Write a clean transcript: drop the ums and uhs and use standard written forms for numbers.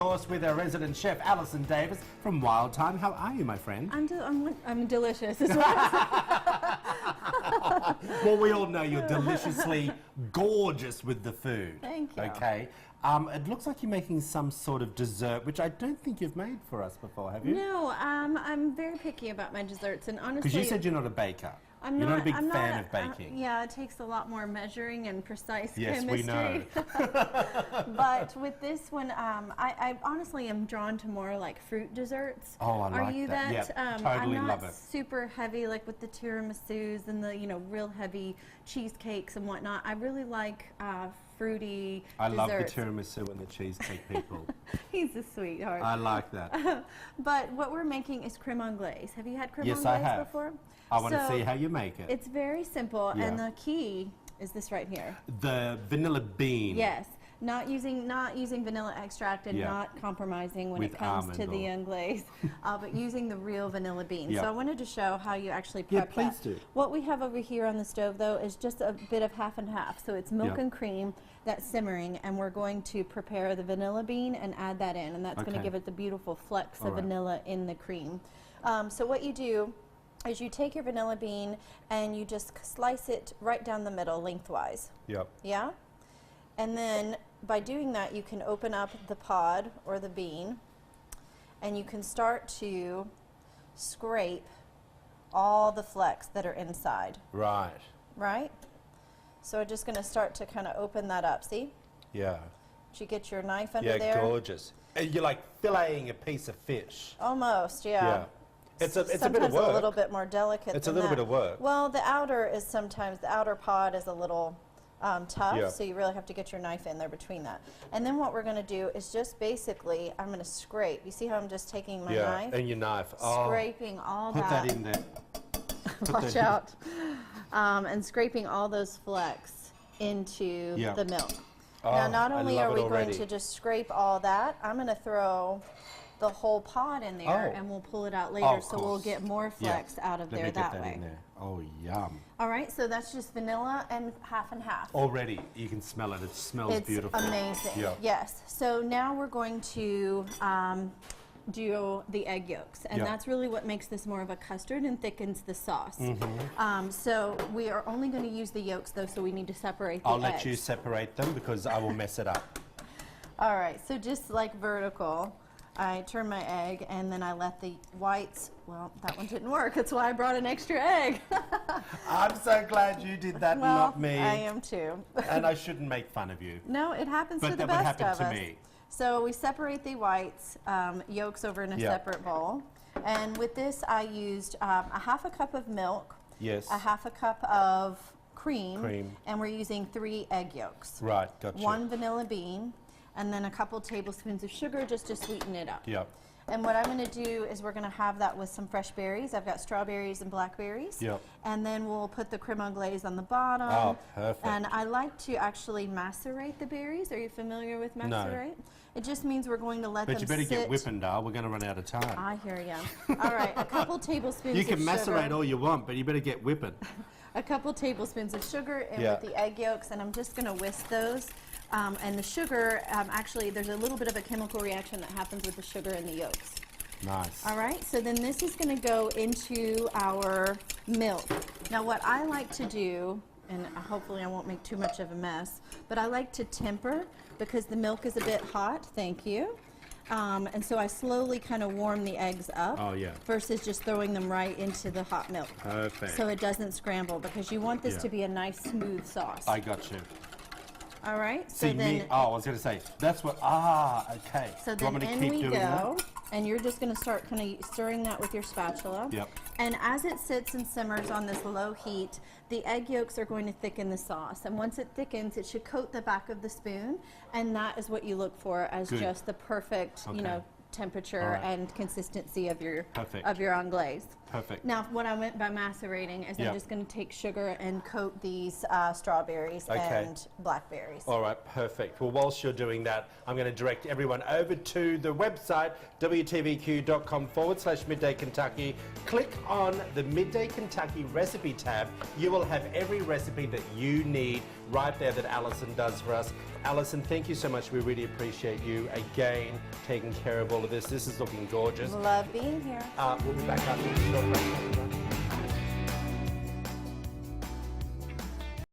Course with our resident chef Alison Davis from Wild Thyme. How are you, my friend? I'm delicious as well. Well, we all know you're deliciously gorgeous with the food. Thank you. Okay. It looks like you're making some sort of dessert, which I don't think you've made for us before, have you? No, I'm very picky about my desserts, and honestly, Because you said you're not a baker. You're not a big fan of baking. Yeah, it takes a lot more measuring and precise yes, chemistry. we know. But with this one, I honestly am drawn to more like fruit desserts. Oh, I Are like you that. that? Yeah, totally I'm love not it. super heavy like with the tiramisus and the real heavy cheesecakes and whatnot. I really like fruity I desserts. love the tiramisu and the cheesecake people. He's a sweetheart. I like that. But what we're making is creme anglaise. Have you had creme Yes, anglaise I have. before? I want to see how you make it. It's very simple, Yeah. and the key is this right here. The vanilla bean. Yes, not using vanilla extract and Yeah. not compromising when With it comes to almond the or- anglaise, but using the real vanilla bean. Yeah. So I wanted to show how you actually Yeah, prep please that. do. What we have over here on the stove, though, is just a bit of half and half. So it's milk Yeah. and cream that's simmering, and we're going to prepare the vanilla bean and add that in, and that's going to Okay. give it the beautiful flecks All of right. vanilla in the cream. So what you do is you take your vanilla bean and you just slice it right down the middle lengthwise. Yep. Yeah? And then by doing that, you can open up the pod or the bean and you can start to scrape all the flecks that are inside, Right. right? So we're just going to start to kind of open that up. See? Yeah. Did you get your knife under Yeah, there? gorgeous. You're like filleting a piece of fish. Almost, yeah. It's a bit of Sometimes work. a little bit more delicate. It's a than little that. bit of work. Well, the outer pod is a little tough, Yeah. so you really have to get your knife in there between that. And then what we're going to do is just basically, I'm going to scrape. You see how I'm just taking my Yeah, knife, and your knife. scraping all Put that. that in there. Watch out. And scraping all those flecks into Yeah. the milk. Oh, Now, not I only love are it we already. going to just scrape all that, I'm going to throw the whole pod in there, Oh. and we'll pull it out Oh, later, of so we'll course. get more Yeah. flecks out of Let there me get that that way. in there. Oh, yum. All right, so that's just vanilla and half and half. Already, you can smell it. It smells It's beautiful. amazing. Yeah. Yes. So now we're going to do the egg yolks, and Yeah. that's really what makes this more of a custard and thickens the sauce. Mm-hmm. So we are only going to use the yolks, though, so we need to separate the I'll eggs. let you separate them because I will mess it up. All right, so just like vertical, I turn my egg and then I let the whites, well, that one didn't work. That's why I brought an extra egg. I'm so glad you did that, Well, not me. I am too. And I shouldn't make fun of you. No, it happens But to the that would best happen of to us. me. So we separate the whites, yolks over in a Yeah. separate bowl. And with this, I used a half a cup of milk, Yes. a half a cup of cream, Cream. and we're using 3 egg yolks. Right, gotcha. 1 vanilla bean, and then a couple tablespoons of sugar just to sweeten it up. Yep. And what I'm going to do is we're going to have that with some fresh berries. I've got strawberries and blackberries. Yep. And then we'll put the creme anglaise on the bottom. Oh, perfect. And I like to actually macerate the berries. Are you familiar with No. macerate? It just means we're going to let But them you better sit. get whipping, Dal. We're going to run out of time. I hear you. All right, a couple tablespoons You of can sugar. macerate all you want, but you better get whipping. A couple tablespoons of sugar in Yeah. with the egg yolks, and I'm just going to whisk those. And the sugar, actually, there's a little bit of a chemical reaction that happens with the sugar and the yolks. Nice. All right, so then this is going to go into our milk. Now what I like to do, and hopefully I won't make too much of a mess, but I like to temper because the milk is a bit hot, thank you. And so I slowly kind of warm the eggs up Oh, yeah. versus just throwing them right into the hot milk. Perfect. So it doesn't scramble because you want this Yeah. to be a nice smooth sauce. I got you. All right, See, so then me, oh, I was going to say, that's what, okay. So Do you want then me to in keep we doing go, that? and you're just going to start kind of stirring that with your spatula. Yep. And as it sits and simmers on this low heat, the egg yolks are going to thicken the sauce. And once it thickens, it should coat the back of the spoon, and that is what you look for as Good. just the perfect, Okay. temperature All right. and consistency of your Perfect. anglaise. Perfect. Now, what I meant by macerating is Yep. I'm just going to take sugar and coat these strawberries Okay. and blackberries. All right, perfect. Well, whilst you're doing that, I'm going to direct everyone over to the website, wtvq.com/Midday Kentucky. Click on the Midday Kentucky recipe tab. You will have every recipe that you need right there that Alison does for us. Alison, thank you so much. We really appreciate you again taking care of all of this. This is looking gorgeous. Love being here. We'll be back after this short break.